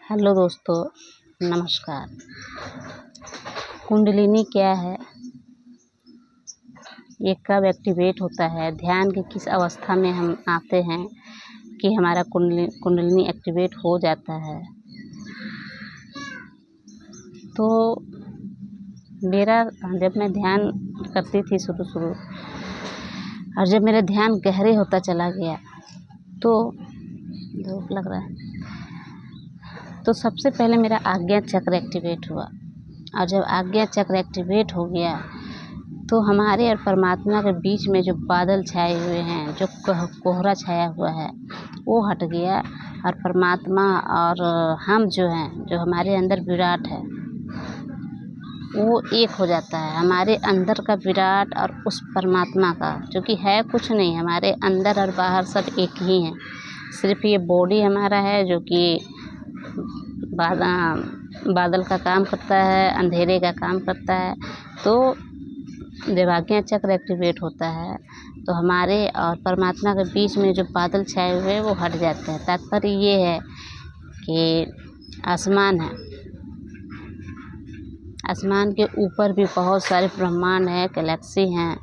Hello दोस्तों, नमस्कार। कुंडलिनी क्या है, ये कब एक्टिवेट होता है, ध्यान की किस अवस्था में हम आते हैं कि हमारा कुंडलिनी एक्टिवेट हो जाता है। तो मेरा जब मैं ध्यान करती थी शुरू और जब मेरा ध्यान गहरे होता चला गया तो धूप लग रहा है, तो सबसे पहले मेरा आज्ञा चक्र एक्टिवेट हुआ। और जब आज्ञा चक्र एक्टिवेट हो गया तो हमारे और परमात्मा के बीच में जो बादल छाए हुए हैं, जो कोहरा छाया हुआ है, वो हट गया। और परमात्मा और हम जो हैं, जो हमारे अंदर विराट है, वो एक हो जाता है। हमारे अंदर का विराट और उस परमात्मा का, जो कि है कुछ नहीं, हमारे अंदर और बाहर सब एक ही हैं। सिर्फ ये बॉडी हमारा है जो कि बादल का काम करता है, अंधेरे का काम करता है। तो जब आज्ञा चक्र एक्टिवेट होता है तो हमारे और परमात्मा के बीच में जो बादल छाए हुए हैं वो हट जाते हैं। तात्पर्य ये है कि आसमान है, आसमान के ऊपर भी बहुत सारे ब्रह्मांड है, गैलेक्सी हैं।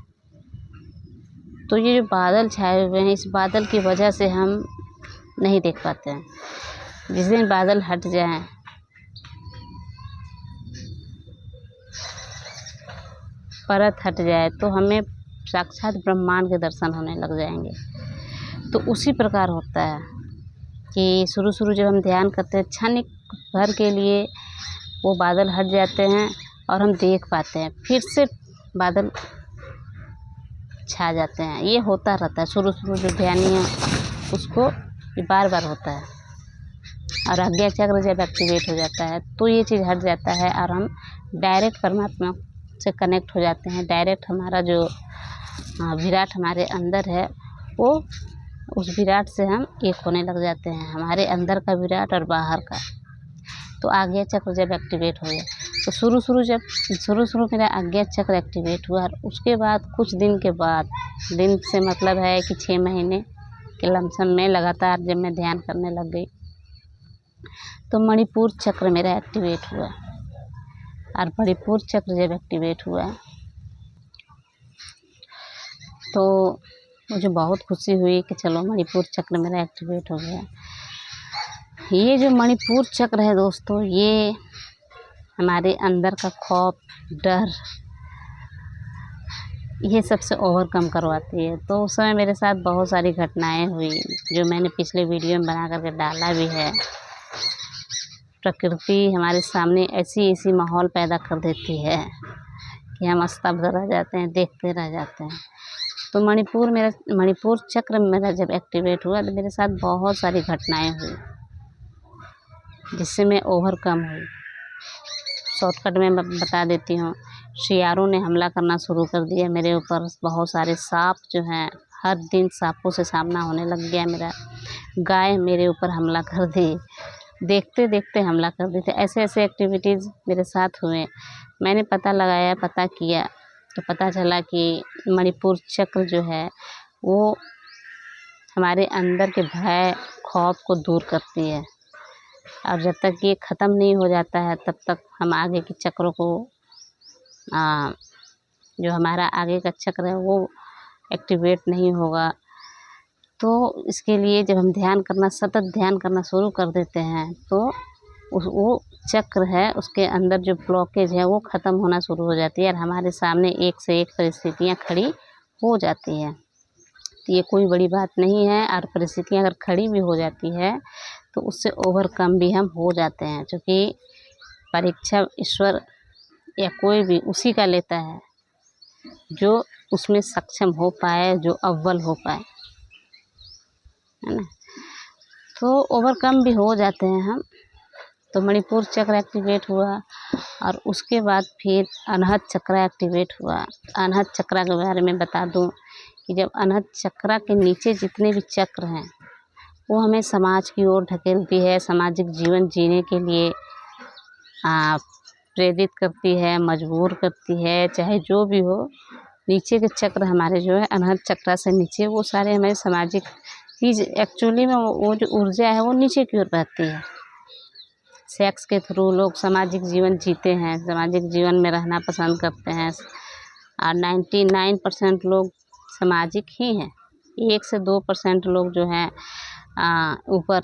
तो ये जो बादल छाए हुए हैं, इस बादल की वजह से हम नहीं देख पाते हैं। जिस दिन बादल हट जाएं, परत हट जाए, तो हमें साक्षात ब्रह्मांड के दर्शन होने लग जाएंगे। तो उसी प्रकार होता है कि शुरू जब हम ध्यान करते हैं, क्षणिक भर के लिए वो बादल हट जाते हैं और हम देख पाते हैं, फिर से बादल छा जाते हैं। ये होता रहता है शुरू जो ध्यानी है उसको बार बार होता है। और आज्ञा चक्र जब एक्टिवेट हो जाता है तो ये चीज़ हट जाता है और हम डायरेक्ट परमात्मा से कनेक्ट हो जाते हैं। डायरेक्ट हमारा जो विराट हमारे अंदर है, वो उस विराट से हम एक होने लग जाते हैं, हमारे अंदर का विराट और बाहर का। तो आज्ञा चक्र जब एक्टिवेट हो गया तो शुरू मेरा आज्ञा चक्र एक्टिवेट हुआ। और उसके बाद कुछ दिन के बाद, दिन से मतलब है कि 6 महीने के लमसम में लगातार जब मैं ध्यान करने लग गई तो मणिपुर चक्र मेरा एक्टिवेट हुआ। और मणिपुर चक्र जब एक्टिवेट हुआ तो मुझे बहुत खुशी हुई कि चलो मणिपुर चक्र मेरा एक्टिवेट हो गया। ये जो मणिपुर चक्र है दोस्तों, ये हमारे अंदर का खौफ, डर, ये सबसे ओवरकम करवाती है। तो उस समय मेरे साथ बहुत सारी घटनाएं हुई जो मैंने पिछले वीडियो में बना करके डाला भी है। प्रकृति हमारे सामने ऐसी माहौल पैदा कर देती है कि हम स्तब्ध रह जाते हैं, देखते रह जाते हैं। तो मणिपुर चक्र मेरा जब एक्टिवेट हुआ तो मेरे साथ बहुत सारी घटनाएं हुई जिससे मैं ओवरकम हुई। शॉर्टकट में बता देती हूँ। शियारों ने हमला करना शुरू कर दिया मेरे ऊपर। बहुत सारे सांप जो हैं, हर दिन सांपों से सामना होने लग गया मेरा। गाय मेरे ऊपर हमला कर दी, देखते देखते हमला कर दी थी। ऐसे एक्टिविटीज़ मेरे साथ हुए। मैंने पता किया तो पता चला कि मणिपुर चक्र जो है वो हमारे अंदर के भय, खौफ को दूर करती है। और जब तक ये ख़त्म नहीं हो जाता है तब तक हम आगे के चक्रों को जो हमारा आगे का चक्र है वो एक्टिवेट नहीं होगा। तो इसके लिए जब हम सतत ध्यान करना शुरू कर देते हैं तो वो चक्र है, उसके अंदर जो ब्लॉकेज है वो ख़त्म होना शुरू हो जाती है और हमारे सामने एक से एक परिस्थितियाँ खड़ी हो जाती हैं। तो ये कोई बड़ी बात नहीं है। और परिस्थितियाँ अगर खड़ी भी हो जाती है तो उससे ओवरकम भी हम हो जाते हैं, क्योंकि परीक्षा ईश्वर या कोई भी उसी का लेता है जो उसमें सक्षम हो पाए, जो अव्वल हो पाए, है ना। तो ओवरकम भी हो जाते हैं हम। तो मणिपुर चक्र एक्टिवेट हुआ और उसके बाद फिर अनहद चक्र एक्टिवेट हुआ। अनहद चक्र के बारे में बता दूं कि जब अनहद चक्र के नीचे जितने भी चक्र हैं वो हमें समाज की ओर ढकेलती है, सामाजिक जीवन जीने के लिए प्रेरित करती है, मजबूर करती है। चाहे जो भी हो, नीचे के चक्र हमारे जो है अनहद चक्र से नीचे, वो सारे हमारे सामाजिक चीज़, एक्चुअली में वो जो ऊर्जा है वो नीचे की ओर रहती है। सेक्स के थ्रू लोग सामाजिक जीवन जीते हैं, सामाजिक जीवन में रहना पसंद करते हैं। और 99% लोग सामाजिक ही हैं। 1 से 2% लोग जो हैं ऊपर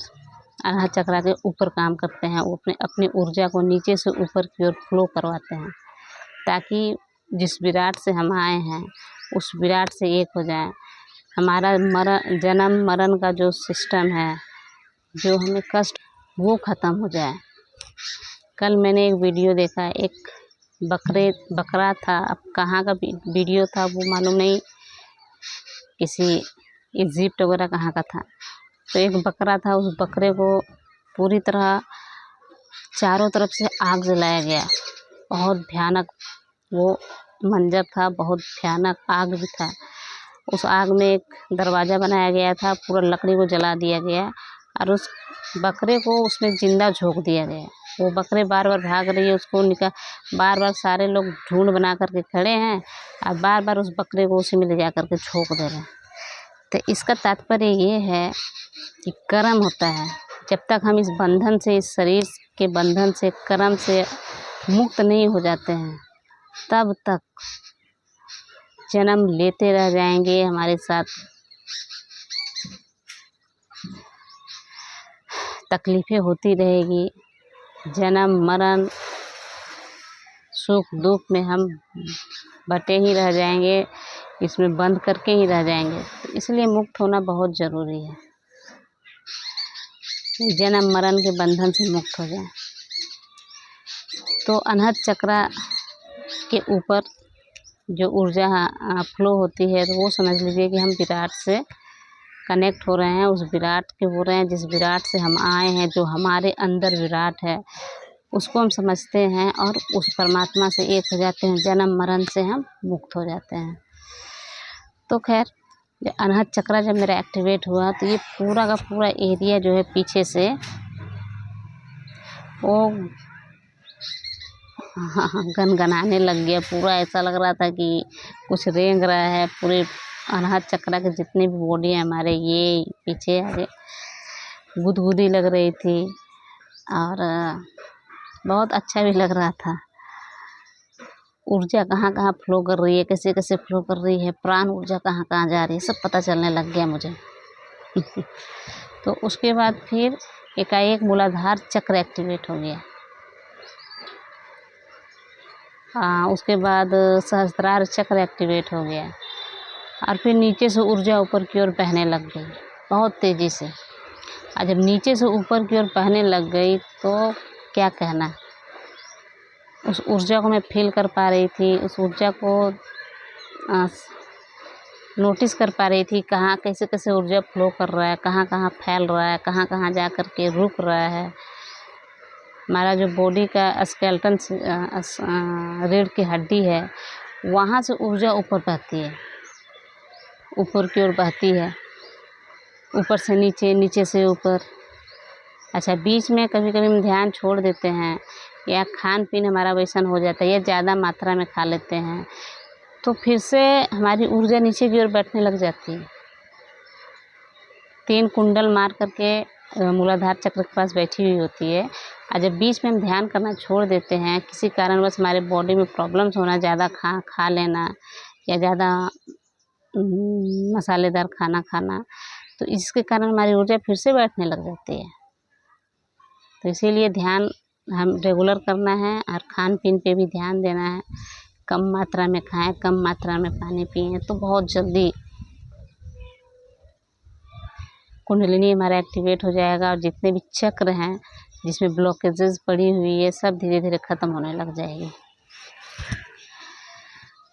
अनाहत चक्र के ऊपर काम करते हैं। वो अपनी ऊर्जा को नीचे से ऊपर की ओर फ्लो करवाते हैं, ताकि जिस विराट से हम आए हैं उस विराट से एक हो जाए। हमारा जन्म मरण का जो सिस्टम है, जो हमें कष्ट, वो ख़त्म हो जाए। कल मैंने एक वीडियो देखा, एक बकरा था। अब कहाँ का वीडियो था वो मालूम नहीं, किसी इजिप्ट वगैरह कहाँ का था। तो एक बकरा था, उस बकरे को पूरी तरह चारों तरफ से आग जलाया गया। बहुत भयानक वो मंजर था, बहुत भयानक आग भी था। उस आग में एक दरवाज़ा बनाया गया था, पूरा लकड़ी को जला दिया गया और उस बकरे को उसमें जिंदा झोंक दिया गया। वो बकरे बार बार भाग रही है, उसको बार बार सारे लोग झुंड बना करके खड़े हैं और बार बार उस बकरे को उसी में ले जा करके झोंक दे रहे हैं। तो इसका तात्पर्य ये है कि कर्म होता है। जब तक हम इस बंधन से, इस शरीर के बंधन से, कर्म से मुक्त नहीं हो जाते हैं, तब तक जन्म लेते रह जाएंगे। हमारे साथ तकलीफ़ें होती रहेगी। जन्म मरण सुख दुख में हम बटे ही रह जाएंगे, इसमें बंद करके ही रह जाएंगे। तो इसलिए मुक्त होना बहुत ज़रूरी है, जन्म मरण के बंधन से मुक्त हो जाए। तो अनहद चक्र के ऊपर जो ऊर्जा फ्लो होती है, तो वो समझ लीजिए कि हम विराट से कनेक्ट हो रहे हैं, उस विराट के हो रहे हैं, जिस विराट से हम आए हैं, जो हमारे अंदर विराट है उसको हम समझते हैं और उस परमात्मा से एक हो जाते हैं। जन्म मरण से हम मुक्त हो जाते हैं। तो खैर, अनहद चक्र जब मेरा एक्टिवेट हुआ तो ये पूरा का पूरा एरिया जो है पीछे से वो गनगनाने लग गया। पूरा ऐसा लग रहा था कि कुछ रेंग रहा है। पूरे अनहद चक्र के जितने भी बॉडी है हमारे, ये पीछे आगे गुदगुदी लग रही थी और बहुत अच्छा भी लग रहा था। ऊर्जा कहाँ कहाँ फ्लो कर रही है, कैसे कैसे फ्लो कर रही है, प्राण ऊर्जा कहाँ कहाँ जा रही है, सब पता चलने लग गया मुझे। तो उसके बाद फिर एकाएक मूलाधार चक्र एक्टिवेट हो गया। उसके बाद सहस्त्रार चक्र एक्टिवेट हो गया और फिर नीचे से ऊर्जा ऊपर की ओर बहने लग गई बहुत तेज़ी से। और जब नीचे से ऊपर की ओर बहने लग गई तो क्या कहना, उस ऊर्जा को मैं फील कर पा रही थी, उस ऊर्जा को नोटिस कर पा रही थी, कहाँ कैसे कैसे ऊर्जा फ्लो कर रहा है, कहाँ कहाँ फैल रहा है, कहाँ कहाँ जा कर के रुक रहा है। हमारा जो बॉडी का स्केलेटन, रीढ़ की हड्डी है, वहाँ से ऊर्जा ऊपर बहती है, ऊपर की ओर बहती है, ऊपर से नीचे, नीचे से ऊपर। अच्छा, बीच में कभी कभी हम ध्यान छोड़ देते हैं या खान पीन हमारा वैसन हो जाता है या ज़्यादा मात्रा में खा लेते हैं, तो फिर से हमारी ऊर्जा नीचे की ओर बैठने लग जाती है। 3 कुंडल मार करके मूलाधार चक्र के पास बैठी हुई होती है। और जब बीच में हम ध्यान करना छोड़ देते हैं, किसी कारणवश हमारे बॉडी में प्रॉब्लम्स होना, ज़्यादा खा लेना या ज़्यादा मसालेदार खाना खाना, तो इसके कारण हमारी ऊर्जा फिर से बैठने लग जाती है। तो इसीलिए ध्यान हम रेगुलर करना है और खान पीन पे भी ध्यान देना है। कम मात्रा में खाएं, कम मात्रा में पानी पिएं, तो बहुत जल्दी कुंडलिनी हमारा एक्टिवेट हो जाएगा और जितने भी चक्र हैं जिसमें ब्लॉकेजेस पड़ी हुई है, सब धीरे धीरे ख़त्म होने लग जाएगी।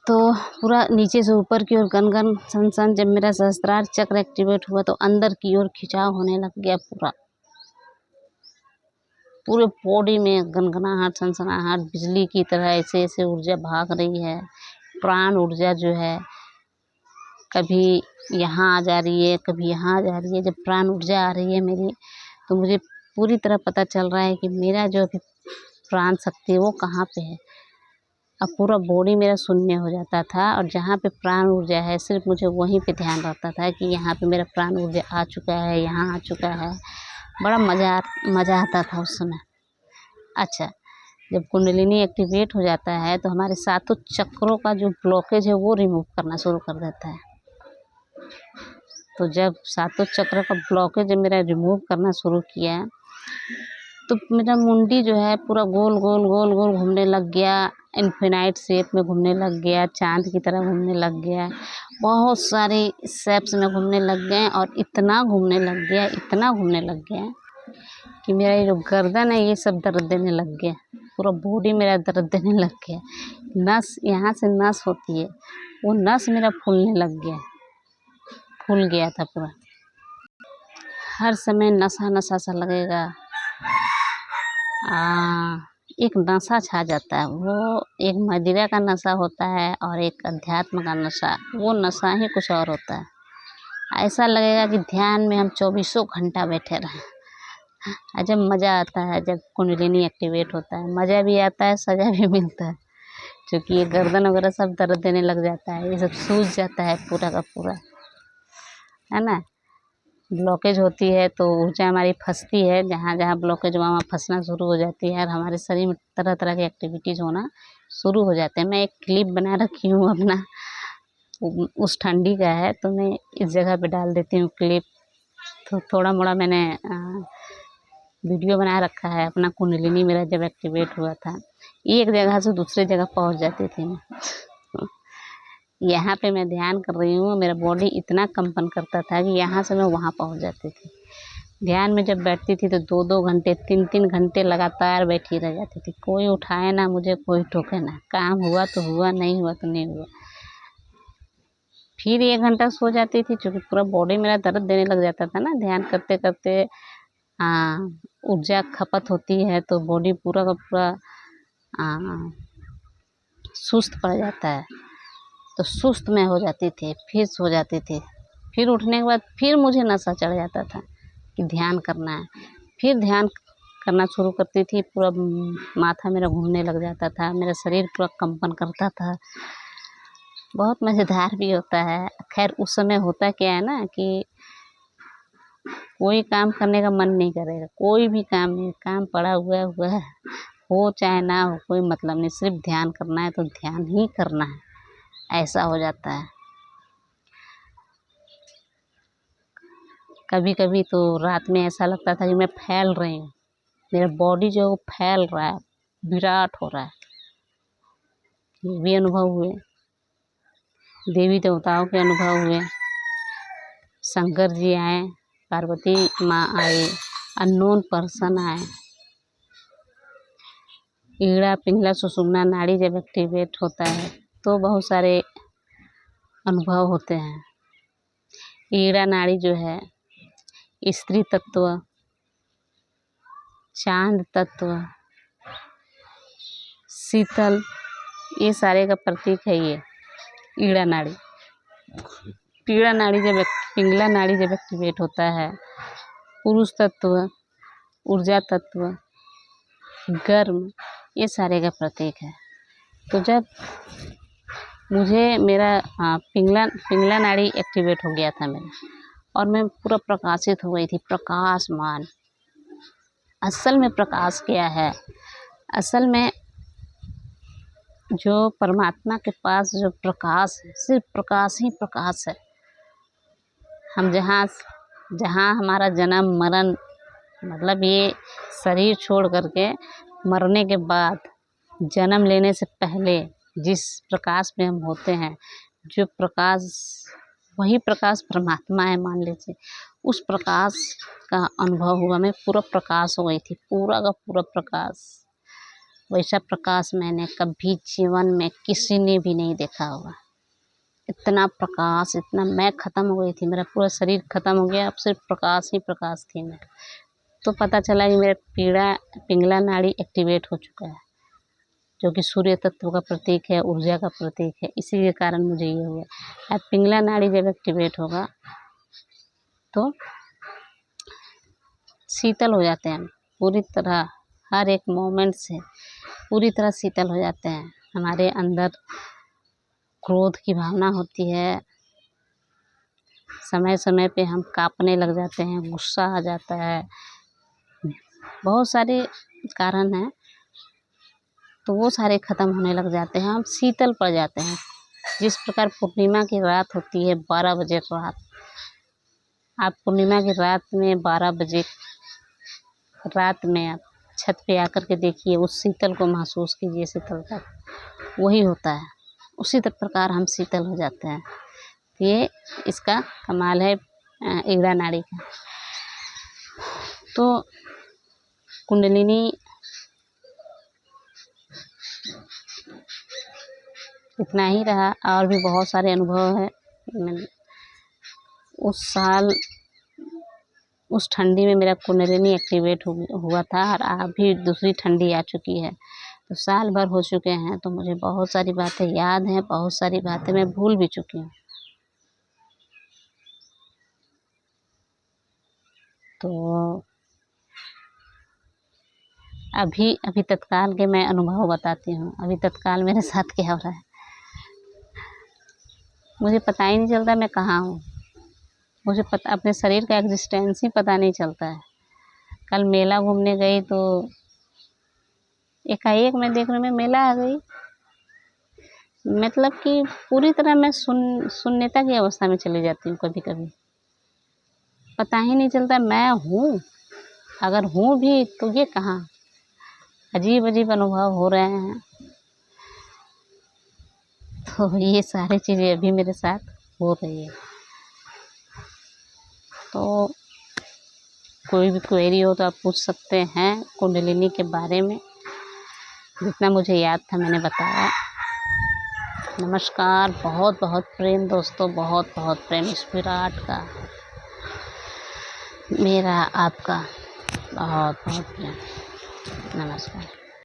तो पूरा नीचे से ऊपर की ओर गन सन सन, जब मेरा सहस्त्रार चक्र एक्टिवेट हुआ तो अंदर की ओर खिंचाव होने लग गया। पूरे बॉडी में गनगनाहट, सनसनाहट, बिजली की तरह ऐसे ऐसे ऊर्जा भाग रही है। प्राण ऊर्जा जो है कभी यहाँ आ जा रही है, कभी यहाँ आ जा रही है। जब प्राण ऊर्जा आ रही है मेरी, तो मुझे पूरी तरह पता चल रहा है कि मेरा जो अभी प्राण शक्ति है वो कहाँ पे है। अब पूरा बॉडी मेरा शून्य हो जाता था और जहाँ पे प्राण ऊर्जा है सिर्फ मुझे वहीं पे ध्यान रहता था कि यहाँ पे मेरा प्राण ऊर्जा आ चुका है, यहाँ आ चुका है। बड़ा मज़ा आता था उस समय। अच्छा, जब कुंडलिनी एक्टिवेट हो जाता है तो हमारे सातों चक्रों का जो ब्लॉकेज है वो रिमूव करना शुरू कर देता है। तो जब सातों चक्र का ब्लॉकेज जब मेरा रिमूव करना शुरू किया तो मेरा मुंडी जो है पूरा गोल गोल गोल गोल घूमने लग गया, इन्फिनाइट शेप में घूमने लग गया, चाँद की तरह घूमने लग गया, बहुत सारे शेप्स में घूमने लग गए और इतना घूमने लग गया, इतना घूमने लग गया कि मेरा ये जो गर्दन है ये सब दर्द देने लग गया, पूरा बॉडी मेरा दर्द देने लग गया। नस यहाँ से नस होती है वो नस मेरा फूलने लग गया, फूल गया था पूरा। हर समय नशा नशा सा लगेगा, एक नशा छा जाता है। वो एक मदिरा का नशा होता है और एक अध्यात्म का नशा, वो नशा ही कुछ और होता है। ऐसा लगेगा कि ध्यान में हम 24 घंटा बैठे रहें। जब मज़ा आता है, जब कुंडलिनी एक्टिवेट होता है, मज़ा भी आता है, सज़ा भी मिलता है, क्योंकि ये गर्दन वगैरह सब दर्द देने लग जाता है, ये सब सूज जाता है पूरा का पूरा, है ना। ब्लॉकेज होती है तो ऊर्जा हमारी फंसती है, जहाँ जहाँ ब्लॉकेज वहाँ फंसना शुरू हो जाती है और हमारे शरीर में तरह तरह की एक्टिविटीज़ होना शुरू हो जाते हैं। मैं एक क्लिप बना रखी हूँ अपना, उस ठंडी का है, तो मैं इस जगह पे डाल देती हूँ क्लिप। तो थोड़ा मोड़ा मैंने वीडियो बना रखा है अपना, कुंडलिनी मेरा जब एक्टिवेट हुआ था, एक जगह से दूसरे जगह पहुँच जाती थी मैं। यहाँ पे मैं ध्यान कर रही हूँ, मेरा बॉडी इतना कंपन करता था कि यहाँ से मैं वहाँ पहुँच जाती थी। ध्यान में जब बैठती थी तो 2-2 घंटे 3-3 घंटे लगातार बैठी रह जाती थी, कोई उठाए ना मुझे, कोई टोके ना, काम हुआ तो हुआ, नहीं हुआ तो नहीं हुआ। फिर 1 घंटा सो जाती थी, क्योंकि पूरा बॉडी मेरा दर्द देने लग जाता था ना ध्यान करते करते। ऊर्जा खपत होती है तो बॉडी पूरा का पूरा सुस्त पड़ जाता है, तो सुस्त मैं हो जाती थी, फिर सो जाती थी। फिर उठने के बाद फिर मुझे नशा चढ़ जाता था कि ध्यान करना है, फिर ध्यान करना शुरू करती थी, पूरा माथा मेरा घूमने लग जाता था, मेरा शरीर पूरा कंपन करता था। बहुत मज़ेदार भी होता है। खैर उस समय होता क्या है ना कि कोई काम करने का मन नहीं करेगा, कोई भी काम नहीं, काम पड़ा हुआ है, हो चाहे ना हो, कोई मतलब नहीं, सिर्फ ध्यान करना है तो ध्यान ही करना है, ऐसा हो जाता है। कभी कभी तो रात में ऐसा लगता था कि मैं फैल रही हूँ, मेरा बॉडी जो है वो फैल रहा है, विराट हो रहा है। ये भी अनुभव हुए, देवी देवताओं के अनुभव हुए। शंकर जी आए, पार्वती माँ आई, अननोन पर्सन आए। ईड़ा पिंगला सुषुम्ना नाड़ी जब एक्टिवेट होता है तो बहुत सारे अनुभव होते हैं। ईड़ा नाड़ी जो है स्त्री तत्व, चांद तत्व, शीतल, ये सारे का प्रतीक है ये ईड़ा नाड़ी। पीड़ा नाड़ी जब पिंगला नाड़ी जब एक्टिवेट होता है, पुरुष तत्व, ऊर्जा तत्व, गर्म, ये सारे का प्रतीक है। तो जब मुझे मेरा पिंगला नाड़ी एक्टिवेट हो गया था मेरा, और मैं पूरा प्रकाशित हो गई थी, प्रकाशमान। असल में प्रकाश क्या है? असल में जो परमात्मा के पास जो प्रकाश है, सिर्फ प्रकाश ही प्रकाश है। हम जहाँ हमारा जन्म मरण, मतलब ये शरीर छोड़ करके मरने के बाद, जन्म लेने से पहले जिस प्रकाश में हम होते हैं, जो प्रकाश, वही प्रकाश परमात्मा है मान लीजिए। उस प्रकाश का अनुभव हुआ, मैं पूरा प्रकाश हो गई थी, पूरा का पूरा प्रकाश। वैसा प्रकाश मैंने कभी जीवन में किसी ने भी नहीं देखा होगा। इतना प्रकाश, इतना, मैं ख़त्म हो गई थी, मेरा पूरा शरीर ख़त्म हो गया, अब सिर्फ प्रकाश ही प्रकाश थी मैं। तो पता चला कि मेरा पिंगला नाड़ी एक्टिवेट हो चुका है, जो कि सूर्य तत्व का प्रतीक है, ऊर्जा का प्रतीक है। इसी के कारण मुझे ये हुआ। अब पिंगला नाड़ी जब एक्टिवेट होगा तो शीतल हो जाते हैं पूरी तरह, हर एक मोमेंट से पूरी तरह शीतल हो जाते हैं। हमारे अंदर क्रोध की भावना होती है, समय समय पे हम कांपने लग जाते हैं, गुस्सा आ जाता है, बहुत सारे कारण हैं। तो वो सारे ख़त्म होने लग जाते हैं, हम शीतल पड़ जाते हैं। जिस प्रकार पूर्णिमा की रात होती है 12 बजे रात, आप पूर्णिमा की रात में 12 बजे रात में आप छत पे आकर के देखिए, उस शीतल को महसूस कीजिए, शीतलता वही होता है। उसी प्रकार हम शीतल हो जाते हैं। ये इसका कमाल है ईड़ा नाड़ी का। तो कुंडलिनी इतना ही रहा, और भी बहुत सारे अनुभव है। उस साल उस ठंडी में मेरा कुंडलिनी एक्टिवेट हुआ था, और अभी दूसरी ठंडी आ चुकी है, तो साल भर हो चुके हैं। तो मुझे बहुत सारी बातें याद हैं, बहुत सारी बातें मैं भूल भी चुकी हूँ। तो अभी तत्काल के मैं अनुभव बताती हूँ। अभी तत्काल मेरे साथ क्या हो रहा है, मुझे पता ही नहीं चलता मैं कहाँ हूँ। मुझे अपने शरीर का एग्जिस्टेंस ही पता नहीं चलता है। कल मेला घूमने गई तो एकाएक मैं देखने में मेला आ गई, मतलब कि पूरी तरह मैं शून्यता की अवस्था में चली जाती हूँ। कभी कभी पता ही नहीं चलता मैं हूँ, अगर हूँ भी तो ये कहाँ। अजीब अजीब अनुभव हो रहे हैं। तो ये सारी चीज़ें अभी मेरे साथ हो रही है। तो कोई भी क्वेरी हो तो आप पूछ सकते हैं कुंडलिनी के बारे में। जितना मुझे याद था मैंने बताया। नमस्कार, बहुत बहुत प्रेम दोस्तों, बहुत बहुत प्रेम इस विराट का, मेरा आपका बहुत बहुत प्रेम। नमस्कार।